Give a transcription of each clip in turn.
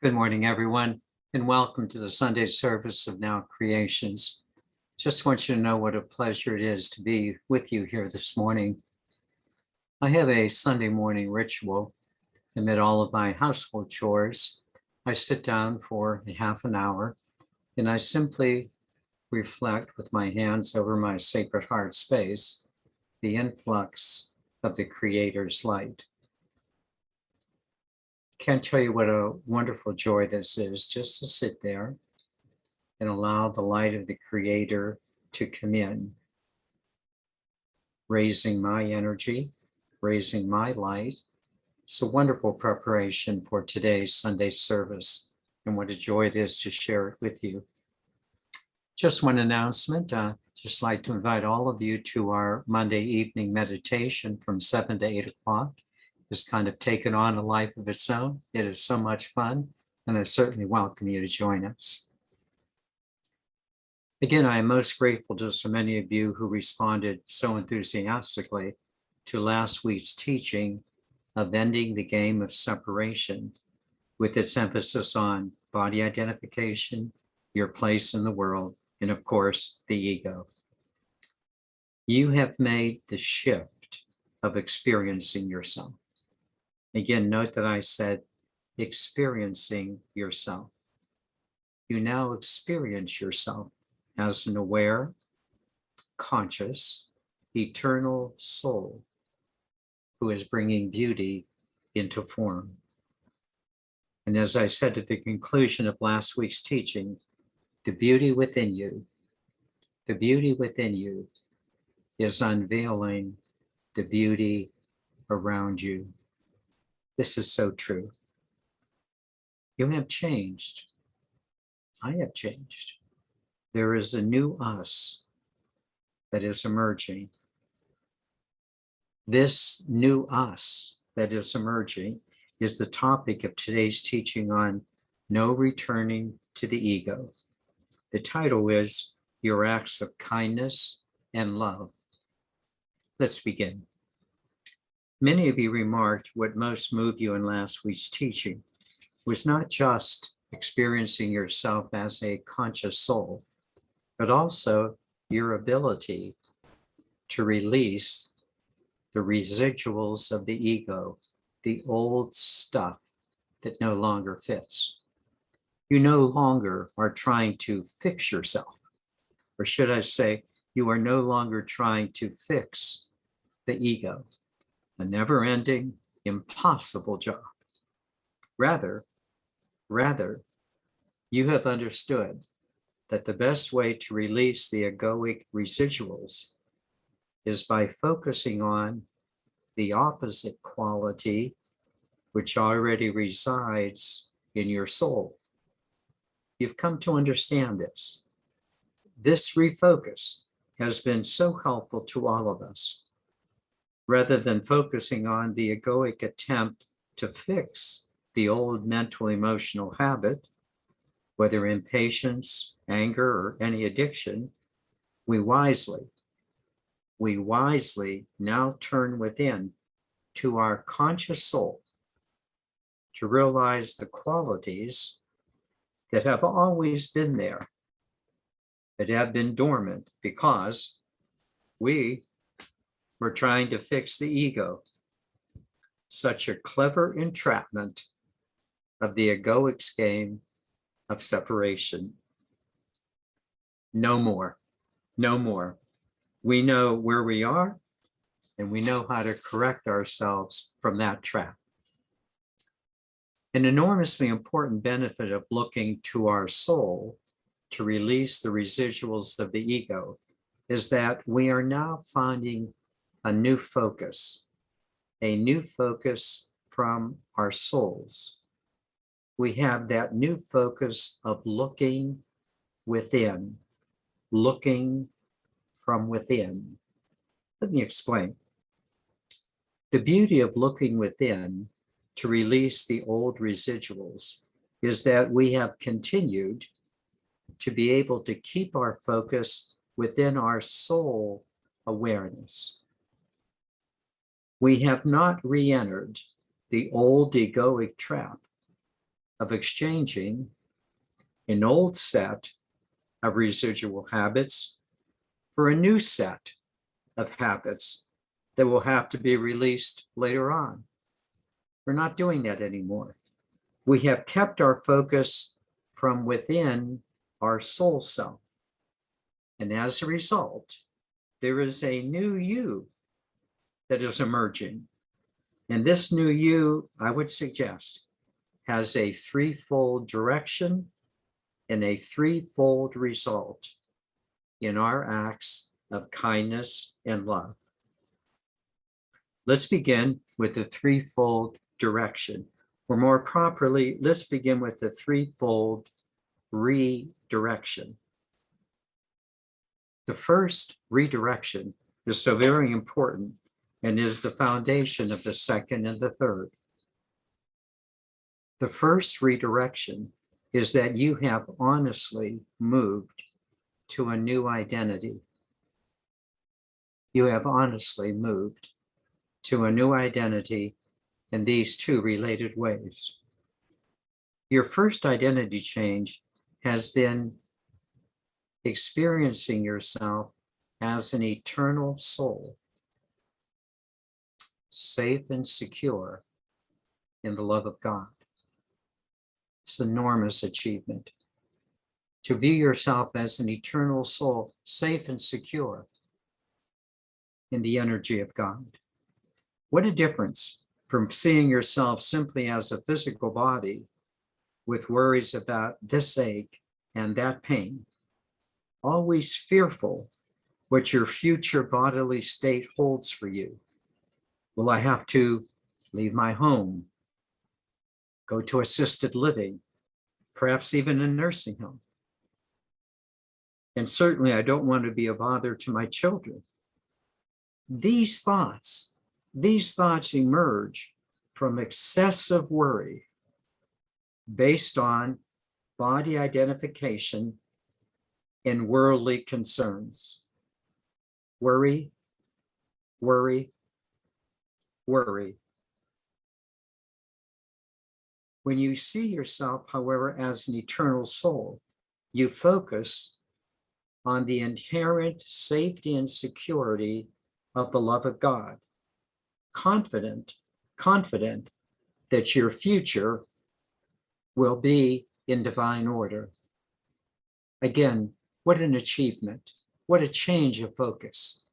Good morning, everyone, and welcome to the Sunday service of Now Creations. Just want you to know what a pleasure it is to be with you here this morning. I have a Sunday morning ritual. Amid all of my household chores, I sit down for a half an hour and I simply reflect with my hands over my Sacred Heart space, the influx of the Creator's light. Can't tell you what a wonderful joy this is, just to sit there and allow the light of the Creator to come in, raising my energy, raising my light. It's a wonderful preparation for today's Sunday service, and what a joy it is to share it with you. Just one announcement, just like to invite all of you to our Monday evening meditation from 7 to 8 o'clock. It's kind of taken on a life of its own. It is so much fun, and I certainly welcome you to join us. Again, I am most grateful to so many of you who responded so enthusiastically to last week's teaching of ending the game of separation, with its emphasis on body identification, your place in the world, and of course, the ego. You have made the shift of experiencing yourself. Again, note that I said experiencing yourself. You now experience yourself as an aware, conscious, eternal soul who is bringing beauty into form. And as I said at the conclusion of last week's teaching, the beauty within you is unveiling the beauty around you. This is so true. You have changed. I have changed. There is a new us that is emerging. This new us that is emerging is the topic of today's teaching on no returning to the ego. The title is Your Acts of Kindness and Love. Let's begin. Many of you remarked what most moved you in last week's teaching was not just experiencing yourself as a conscious soul, but also your ability to release the residuals of the ego, the old stuff that no longer fits. You no longer are trying to fix yourself, or should I say, you are no longer trying to fix the ego, a never-ending, impossible job. Rather, you have understood that the best way to release the egoic residuals is by focusing on the opposite quality which already resides in your soul. You've come to understand this. This refocus has been so helpful to all of us. Rather than focusing on the egoic attempt to fix the old mental emotional habit, whether impatience, anger, or any addiction, we wisely now turn within to our conscious soul to realize the qualities that have always been there, that have been dormant because we were trying to fix the ego. Such a clever entrapment of the egoic game of separation. No more. We know where we are, and we know how to correct ourselves from that trap. An enormously important benefit of looking to our soul to release the residuals of the ego is that we are now finding a new focus from our souls. We have that new focus of looking within, looking from within. Let me explain. The beauty of looking within to release the old residuals is that we have continued to be able to keep our focus within our soul awareness. We have not re-entered the old egoic trap of exchanging an old set of residual habits for a new set of habits that will have to be released later on. We're not doing that anymore. We have kept our focus from within our soul self. And as a result, there is a new you that is emerging. And this new you, I would suggest, has a threefold direction and a threefold result in our acts of kindness and love. Let's begin with the threefold direction, or more properly, let's begin with the threefold redirection. The first redirection is so very important and is the foundation of the second and the third. The first redirection is that you have honestly moved to a new identity. You have honestly moved to a new identity in these two related ways. Your first identity change has been experiencing yourself as an eternal soul, safe and secure in the love of God. It's an enormous achievement to view yourself as an eternal soul, safe and secure in the energy of God. What a difference from seeing yourself simply as a physical body with worries about this ache and that pain, always fearful what your future bodily state holds for you. Will I have to leave my home, go to assisted living, perhaps even a nursing home? And certainly I don't want to be a bother to my children. These thoughts emerge from excessive worry based on body identification and worldly concerns. Worry, worry, worry. When you see yourself, however, as an eternal soul, you focus on the inherent safety and security of the love of God, confident that your future will be in divine order. Again, what an achievement, what a change of focus.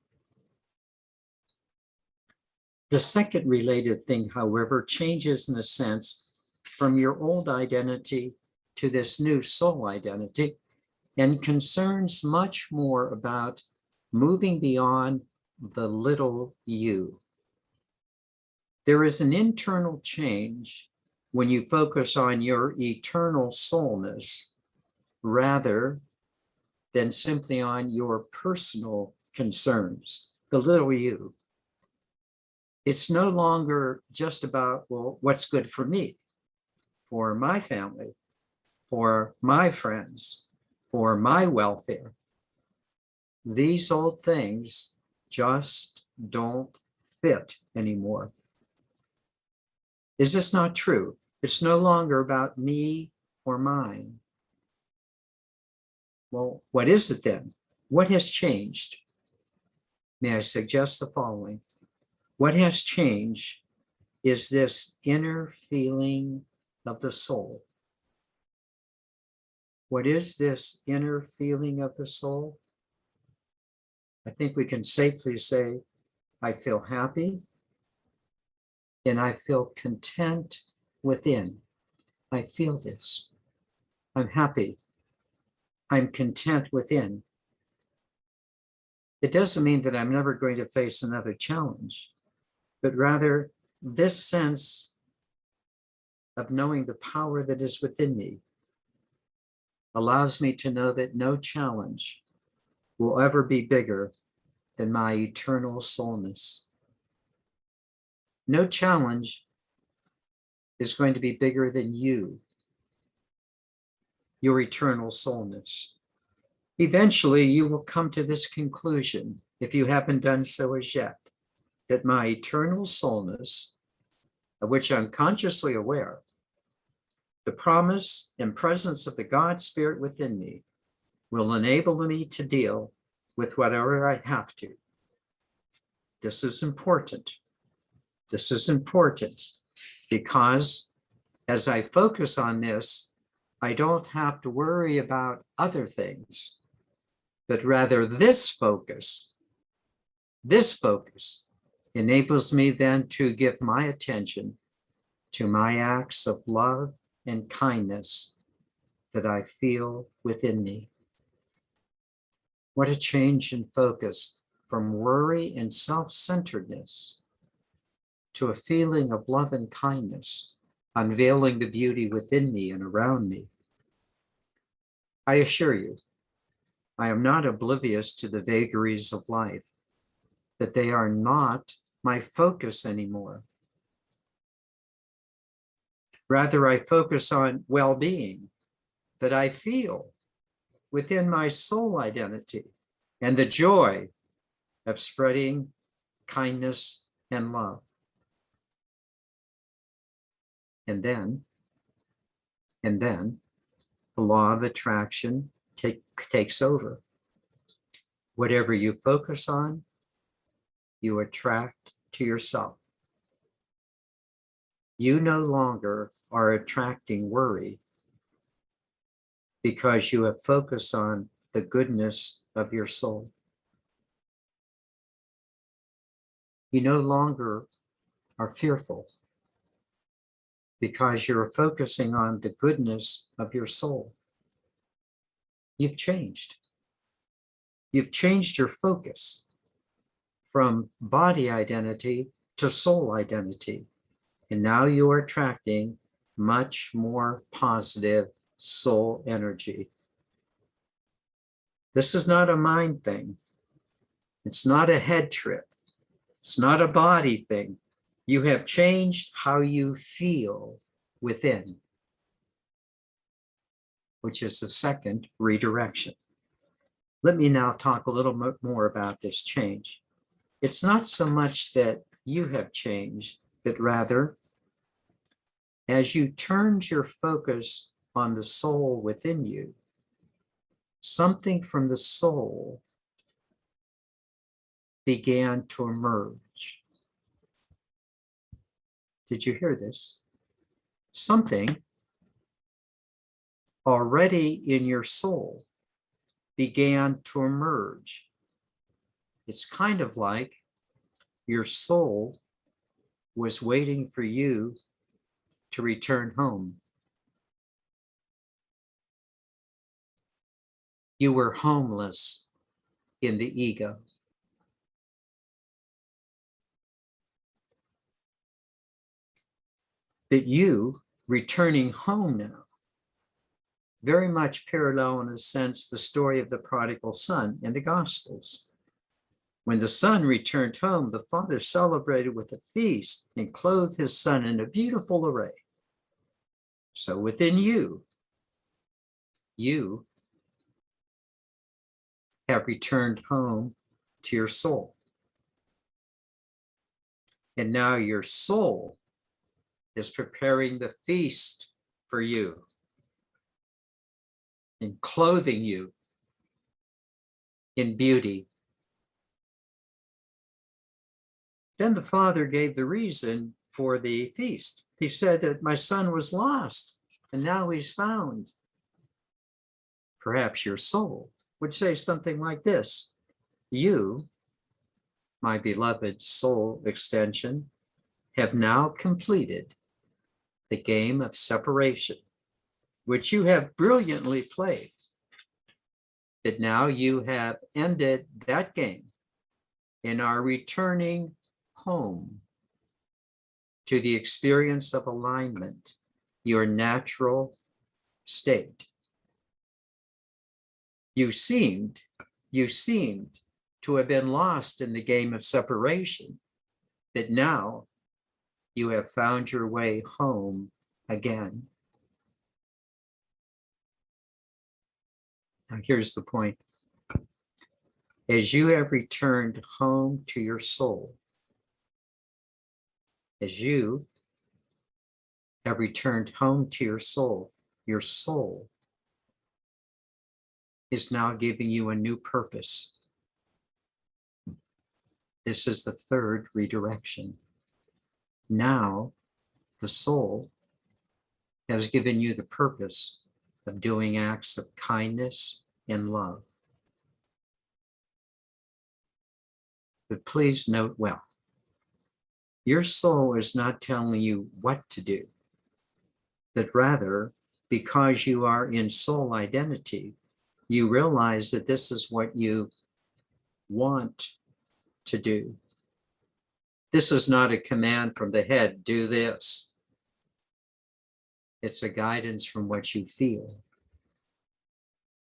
The second related thing, however, changes in a sense from your old identity to this new soul identity and concerns much more about moving beyond the little you. There is an internal change when you focus on your eternal soulness rather than simply on your personal concerns, the little you. It's no longer just about, well, what's good for me, for my family, for my friends, for my welfare. These old things just don't fit anymore. Is this not true? It's no longer about me or mine. Well, what is it then? What has changed? May I suggest the following? What has changed is this inner feeling of the soul. What is this inner feeling of the soul? I think we can safely say, I feel happy and I feel content within. I feel this. I'm happy. I'm content within. It doesn't mean that I'm never going to face another challenge, but rather this sense of knowing the power that is within me allows me to know that no challenge will ever be bigger than my eternal soulness. No challenge is going to be bigger than you, your eternal soulness. Eventually, you will come to this conclusion, if you haven't done so as yet, that my eternal soulness, of which I'm consciously aware, The promise and presence of the God Spirit within me will enable me to deal with whatever I have to. This is important. This is important because as I focus on this, I don't have to worry about other things, but rather this focus enables me then to give my attention to my acts of love and kindness that I feel within me. What a change in focus from worry and self-centeredness to a feeling of love and kindness, unveiling the beauty within me and around me. I assure you, I am not oblivious to the vagaries of life, but they are not my focus anymore. Rather, I focus on well-being that I feel within my soul identity and the joy of spreading kindness and love. And then the law of attraction takes over. Whatever you focus on, you attract to yourself. You no longer are attracting worry because you have focused on the goodness of your soul. You no longer are fearful because you're focusing on the goodness of your soul. You've changed. You've changed your focus from body identity to soul identity. And now you are attracting much more positive soul energy. This is not a mind thing. It's not a head trip. It's not a body thing. You have changed how you feel within, which is the second redirection. Let me now talk a little bit more about this change. It's not so much that you have changed, but rather, as you turned your focus on the soul within you, something from the soul began to emerge. Did you hear this? Something already in your soul began to emerge. It's kind of like your soul was waiting for you to return home. You were homeless in the ego. But you returning home now, very much parallel in a sense the story of the prodigal son in the Gospels. When the son returned home, the father celebrated with a feast and clothed his son in a beautiful array. So within you, you have returned home to your soul. And now your soul is preparing the feast for you and clothing you in beauty. Then the father gave the reason for the feast. He said that my son was lost and now he's found. Perhaps your soul would say something like this: you, my beloved soul extension, have now completed the game of separation, which you have brilliantly played. But now you have ended that game and are returning home to the experience of alignment, your natural state. You seemed to have been lost in the game of separation, but now you have found your way home again. Now here's the point. As you have returned home to your soul, as you have returned home to your soul. Your soul is now giving you a new purpose. This is the third redirection. Now, the soul has given you the purpose of doing acts of kindness and love. But please note well, your soul is not telling you what to do, but rather, because you are in soul identity, you realize that this is what you want to do. This is not a command from the head, do this. It's a guidance from what you feel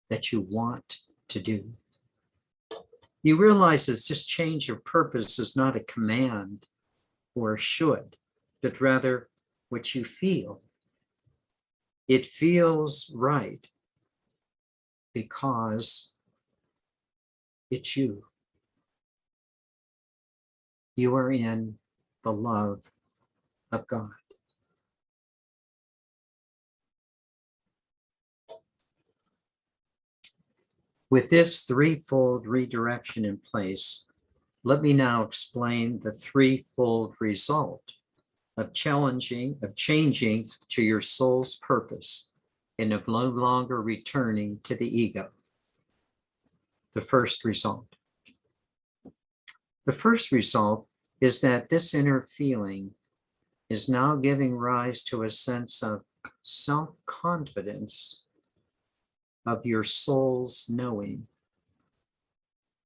that you want to do. You realize that this change of purpose is not a command or a should, but rather what you feel. It feels right because it's you. You are in the love of God. With this threefold redirection in place, let me now explain the threefold result of changing to your soul's purpose and of no longer returning to the ego. The first result. The first result is that this inner feeling is now giving rise to a sense of self-confidence of your soul's knowing.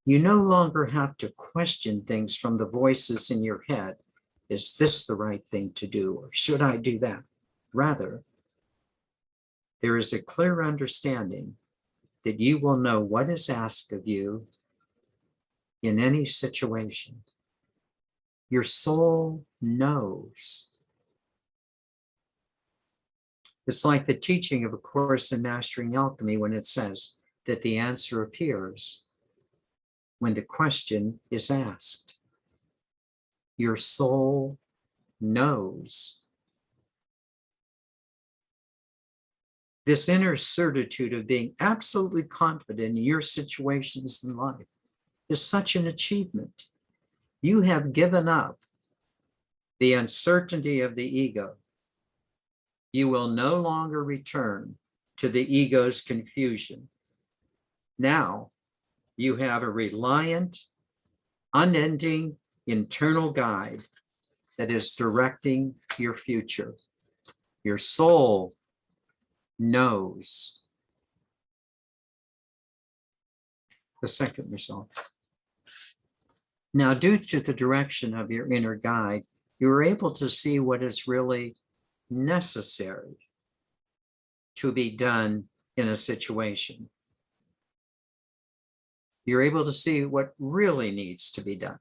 You no longer have to question things from the voices in your head. Is this the right thing to do, or should I do that? Rather, there is a clear understanding that you will know what is asked of you in any situation. Your soul knows. It's like the teaching of A Course in Mastering Alchemy when it says that the answer appears when the question is asked. Your soul knows. This inner certitude of being absolutely confident in your situations in life is such an achievement. You have given up the uncertainty of the ego. You will no longer return to the ego's confusion. Now you have a reliant, unending internal guide that is directing your future. Your soul knows. The second result. Now, due to the direction of your inner guide, you are able to see what is really necessary to be done in a situation. You're able to see what really needs to be done.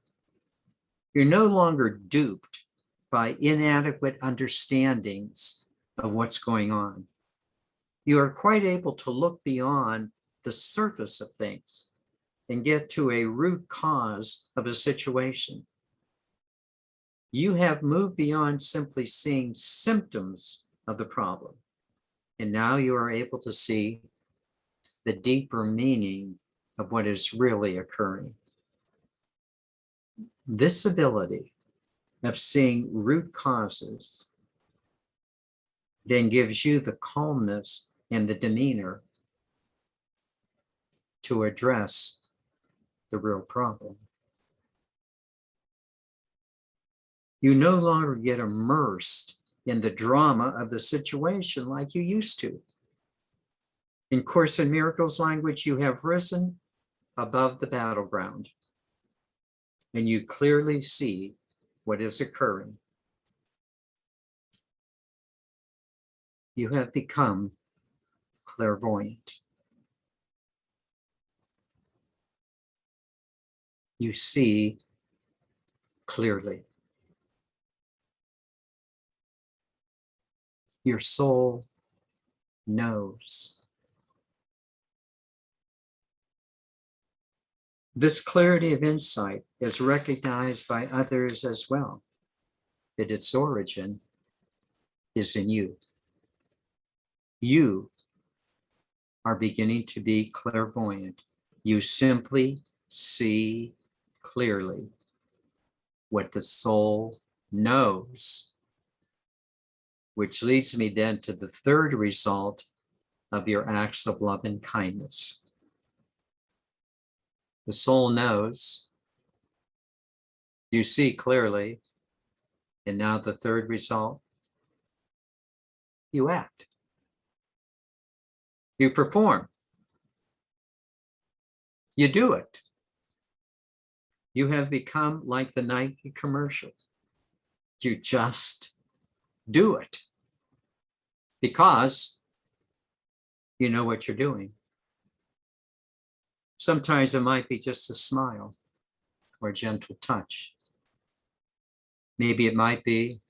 You're no longer duped by inadequate understandings of what's going on. You are quite able to look beyond the surface of things and get to a root cause of a situation. You have moved beyond simply seeing symptoms of the problem, and now you are able to see the deeper meaning of what is really occurring. This ability of seeing root causes then gives you the calmness and the demeanor to address the real problem. You no longer get immersed in the drama of the situation like you used to. In Course in Miracles language, you have risen above the battleground, and you clearly see what is occurring. You have become clairvoyant. You see clearly. Your soul knows. This clarity of insight is recognized by others as well. At its origin, is in you. You are beginning to be clairvoyant. You simply see clearly what the soul knows, which leads me then to the third result of your acts of love and kindness. The soul knows, you see clearly, and now the third result, you act. You perform. You do it. You have become like the Nike commercial. You just do it because you know what you're doing. Sometimes it might be just a smile or a gentle touch. Maybe it might be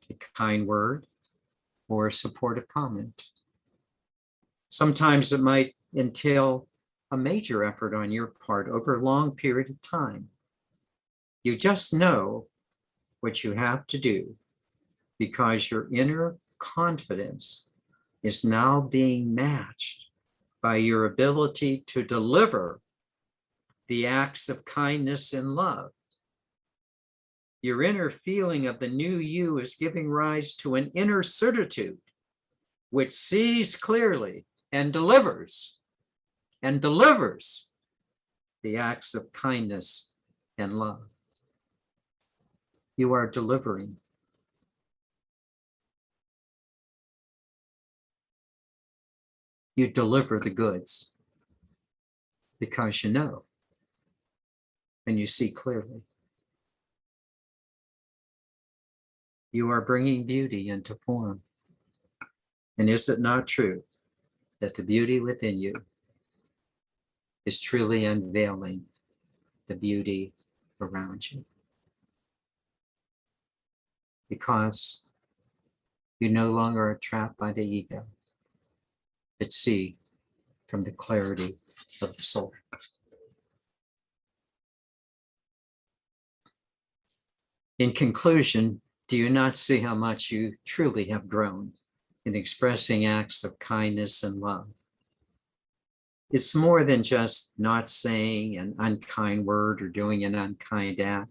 a kind word or a supportive comment. Sometimes it might entail a major effort on your part over a long period of time. You just know what you have to do because your inner confidence is now being matched by your ability to deliver the acts of kindness and love. Your inner feeling of the new you is giving rise to an inner certitude which sees clearly and delivers the acts of kindness and love. You are delivering. You deliver the goods because you know and you see clearly. You are bringing beauty into form. And is it not true that the beauty within you is truly unveiling the beauty around you? Because you no longer are trapped by the ego, but see from the clarity of the soul. In conclusion, do you not see how much you truly have grown in expressing acts of kindness and love? It's more than just not saying an unkind word or doing an unkind act.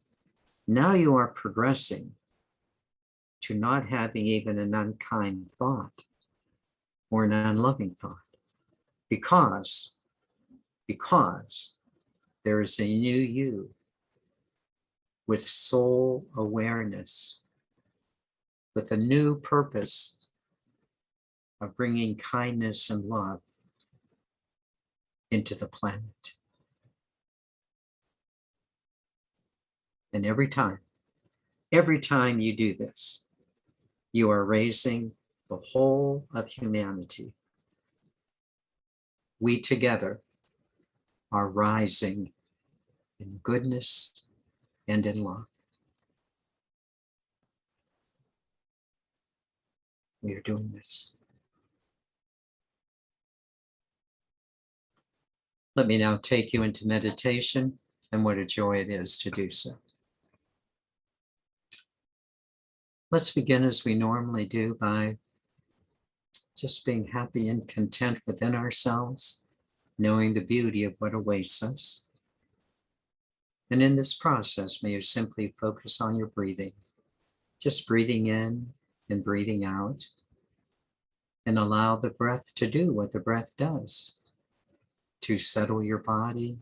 Now you are progressing to not having even an unkind thought or an unloving thought because there is a new you with soul awareness, with a new purpose of bringing kindness and love into the planet. And every time you do this, you are raising the whole of humanity. We together are rising in goodness and in love. We are doing this. Let me now take you into meditation, and what a joy it is to do so. Let's begin as we normally do by just being happy and content within ourselves, knowing the beauty of what awaits us. And in this process, may you simply focus on your breathing, just breathing in and breathing out, and allow the breath to do what the breath does, to settle your body,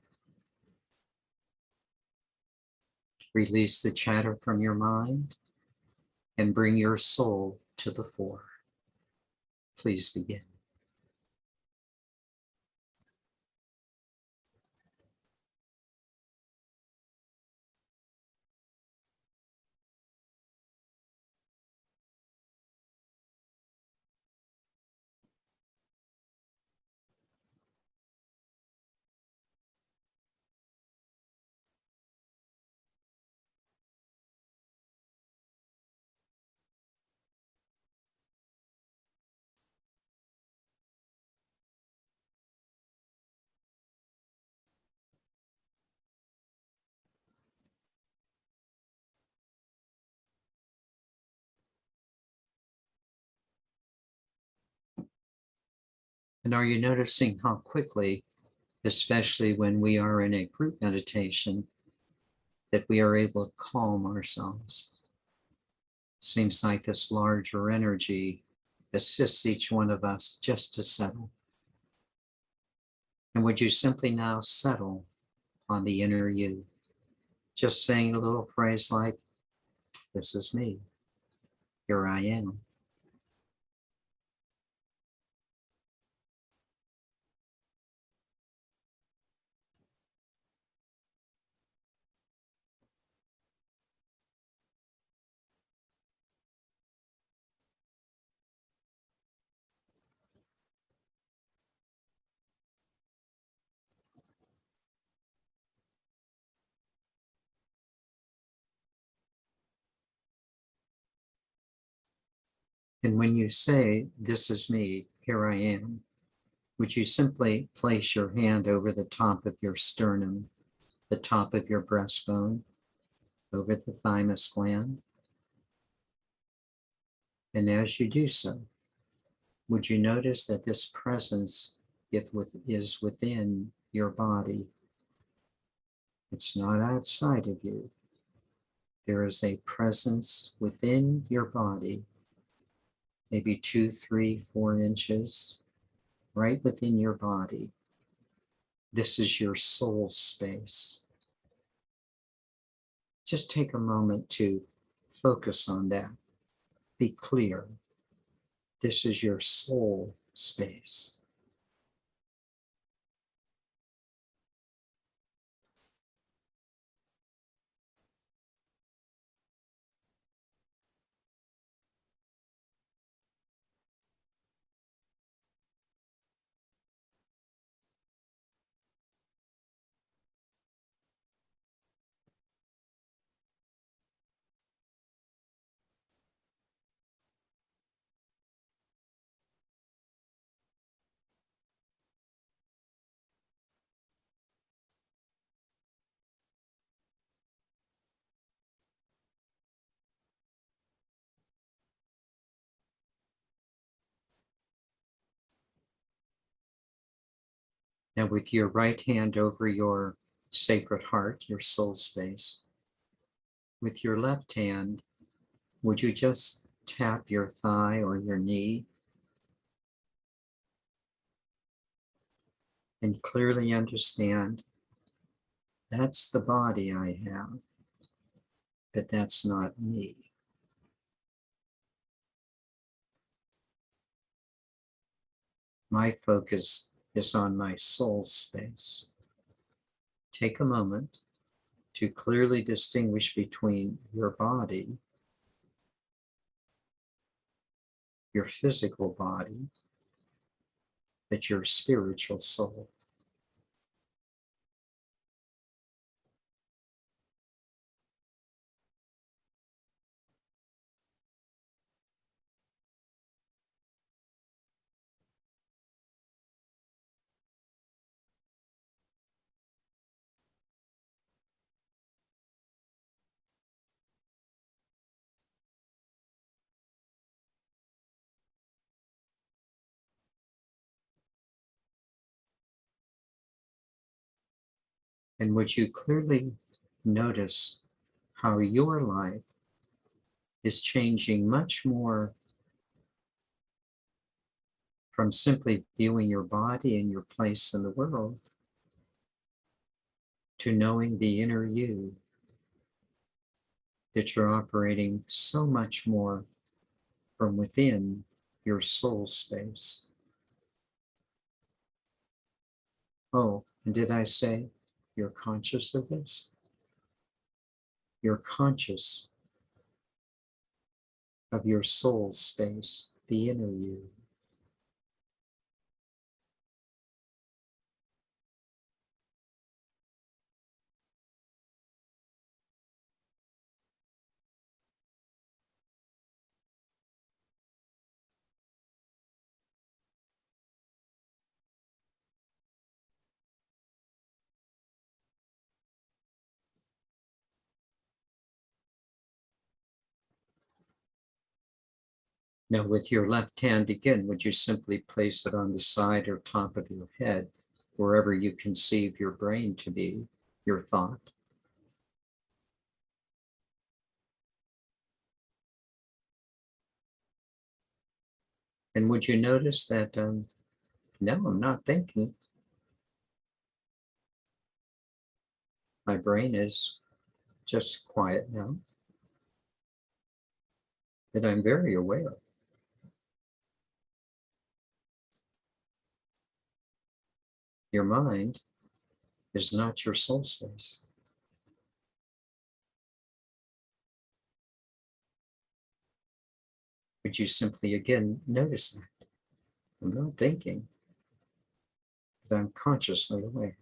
release the chatter from your mind, and bring your soul to the fore. Please begin. And are you noticing how quickly, especially when we are in a group meditation, that we are able to calm ourselves? Seems like this larger energy assists each one of us just to settle. And would you simply now settle on the inner you? Just saying a little phrase like, this is me, here I am. And when you say, this is me, here I am, would you simply place your hand over the top of your sternum, the top of your breastbone, over the thymus gland? And as you do so, would you notice that this presence is within your body? It's not outside of you. There is a presence within your body, maybe 2, 3, 4 inches, right within your body. This is your soul space. Just take a moment to focus on that. Be clear. This is your soul space. Now, with your right hand over your sacred heart, your soul space, with your left hand, would you just tap your thigh or your knee and clearly understand that's the body I have, but that's not me. My focus is on my soul space. Take a moment to clearly distinguish between your body, your physical body, but your spiritual soul. And would you clearly notice how your life is changing much more from simply viewing your body and your place in the world to knowing the inner you, that you're operating so much more from within your soul space. Oh, and did I say you're conscious of this? You're conscious of your soul space, the inner you. Now with your left hand, again, would you simply place it on the side or top of your head, wherever you conceive your brain to be, your thought? And would you notice that, no, I'm not thinking. My brain is just quiet now, that I'm very aware. Your mind is not your soul space. Would you simply again notice that? I'm not thinking, but I'm consciously aware.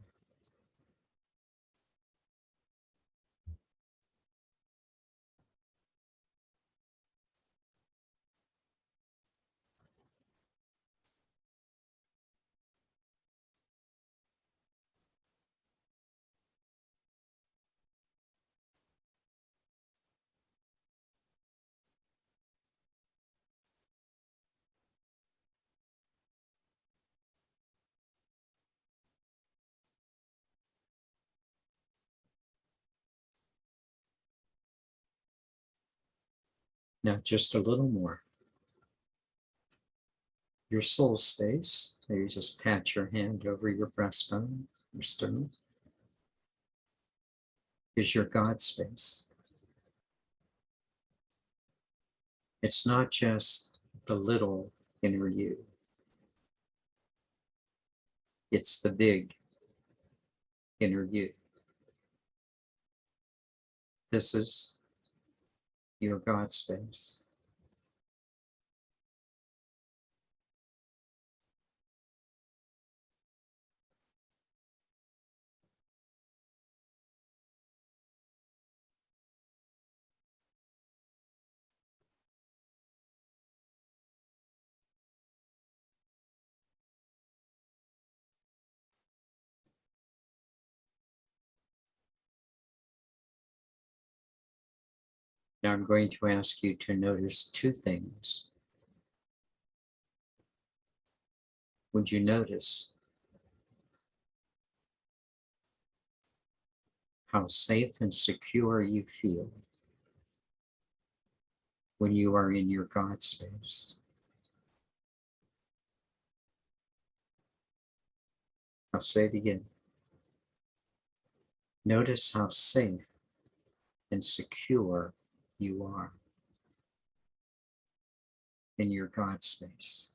Now just a little more. Your soul space, so you just pat your hand over your breastbone, your sternum, is your God space. It's not just the little inner you. It's the big inner you. This is your God space. Now I'm going to ask you to notice two things. Would you notice how safe and secure you feel when you are in your God space? I'll say it again. Notice how safe and secure you are in your God space.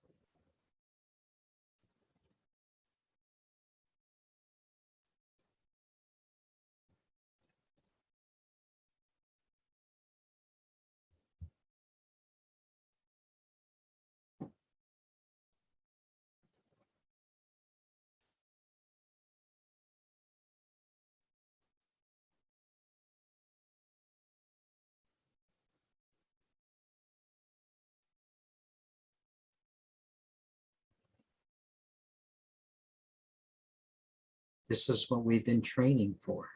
This is what we've been training for.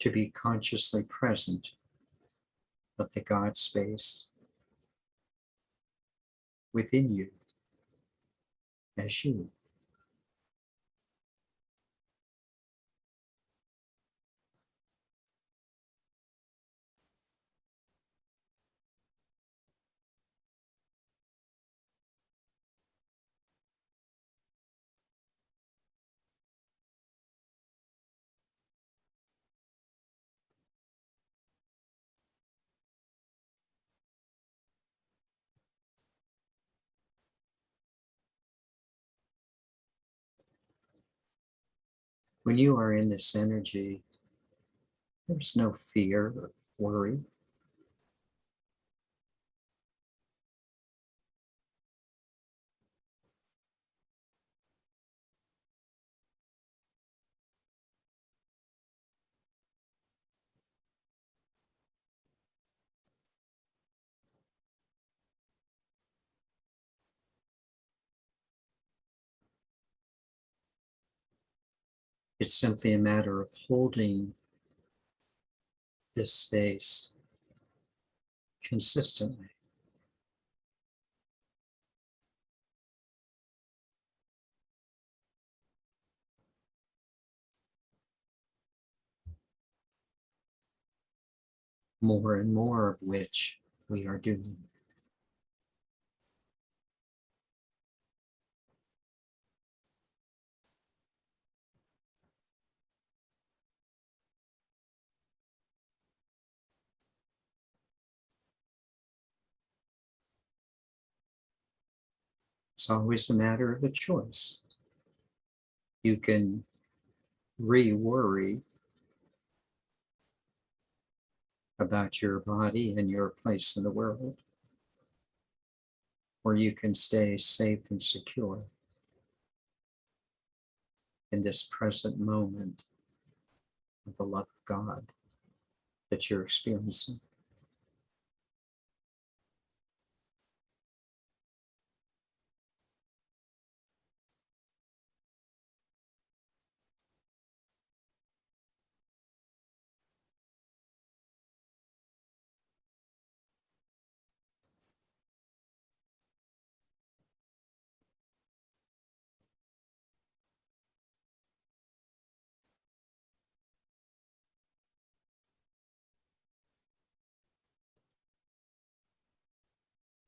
To be consciously present of the God space within you as you. When you are in this energy, there's no fear or worry. It's simply a matter of holding this space consistently. More and more of which we are doing. It's always a matter of a choice. You can re-worry about your body and your place in the world, or you can stay safe and secure in this present moment of the love of God that you're experiencing.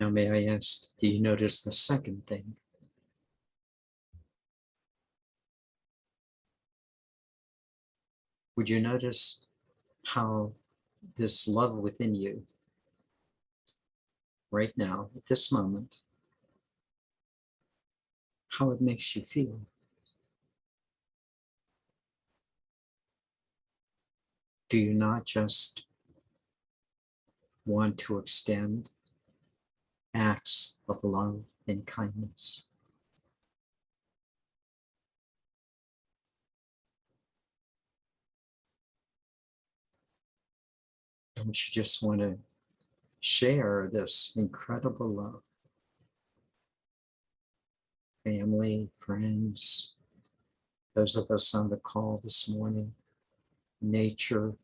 Now, may I ask, do you notice the second thing? Would you notice how this love within you, right now, at this moment, how it makes you feel? Do you not just want to extend acts of love and kindness? Don't you just want to share this incredible love? Family, friends, those of us on the call this morning, nature,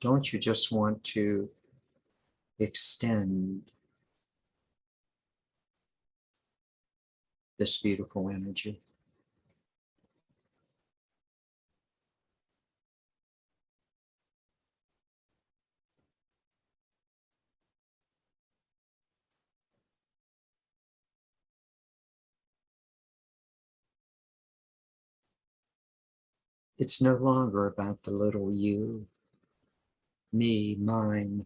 don't you just want to extend this beautiful energy? It's no longer about the little you, me, mine.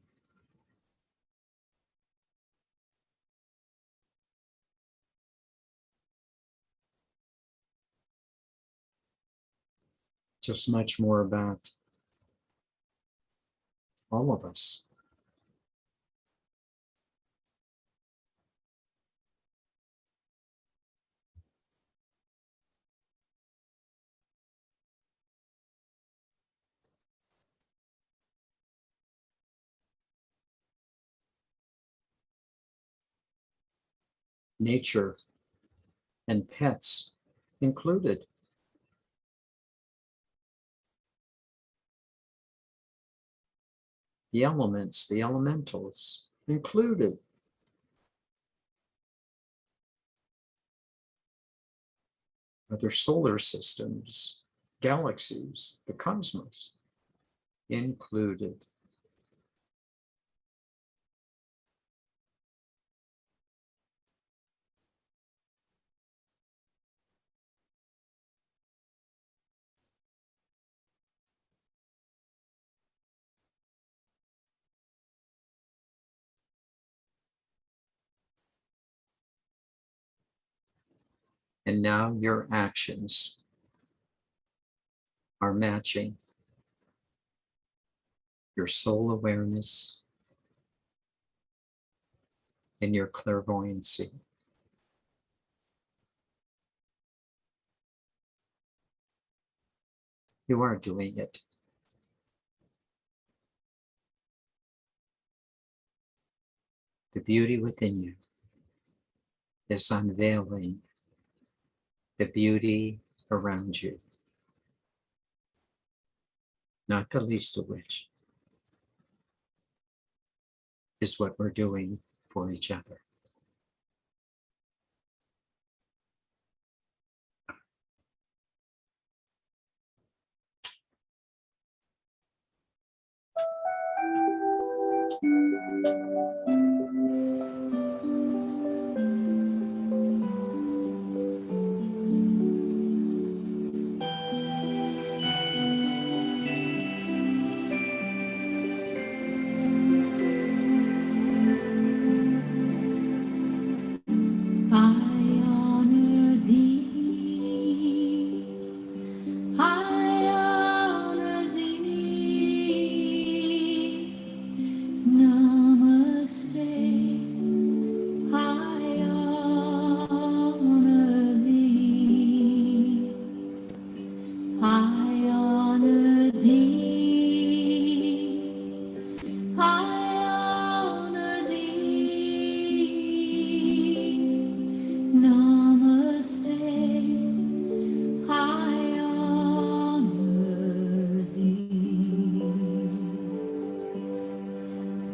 Just much more about all of us. Nature and pets included. The elements, the elementals included. Other solar systems, galaxies, the cosmos included. And now your actions are matching your soul awareness and your clairvoyancy. You are doing it. The beauty within you is unveiling the beauty around you, not the least of which is what we're doing for each other.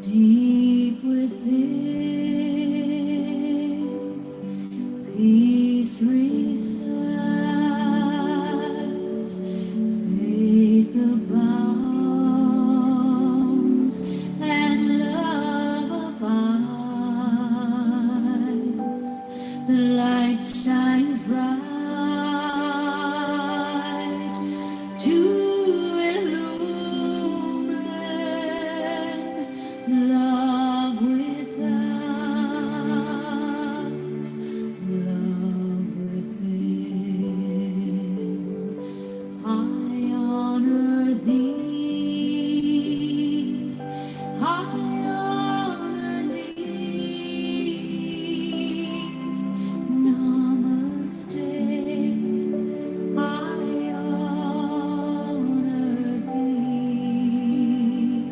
Deep within, peace resides, faith abounds, and love abides. The light shines bright to illumine love without, love within. I honor thee, I honor thee. Namaste, I honor thee.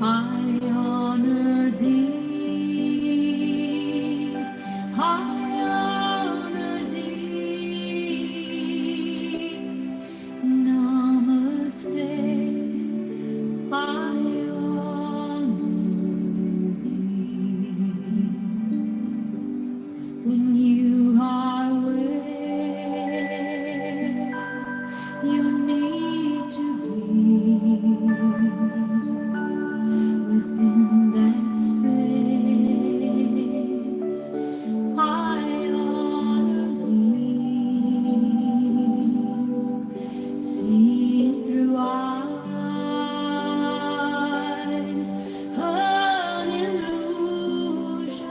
I honor thee. I honor thee. Namaste. I honor thee. When you are where you need to be. Within that space, I honor thee. Seen through eyes, an illusion.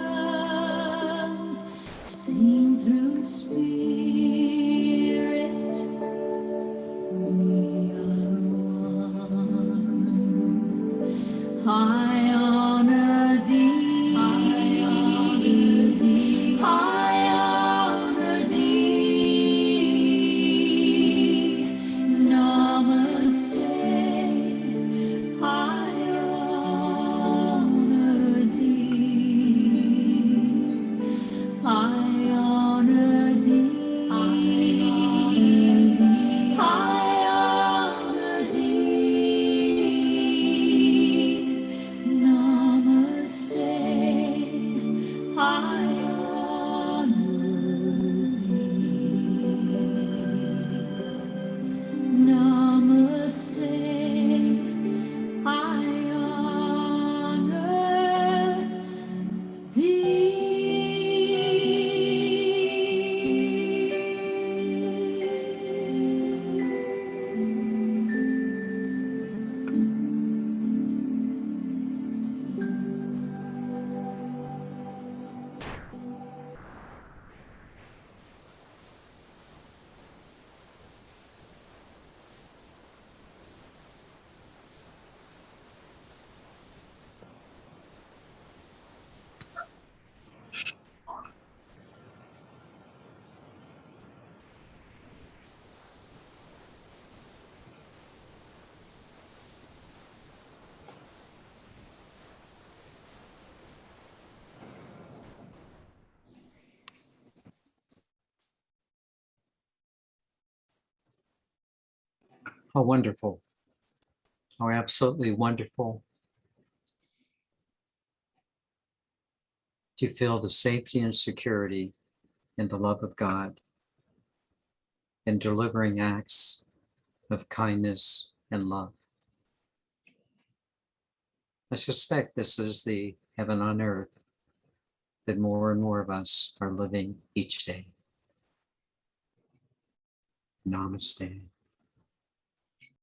Seen through spirit, we are one. I honor thee, I honor thee, I honor thee. Namaste, I honor thee. I honor thee, I honor thee. Namaste, I honor thee. Namaste, I honor How wonderful. How absolutely wonderful. to feel the safety and security in the love of God, and delivering acts of kindness and love. I suspect this is the heaven on earth that more and more of us are living each day. Namaste.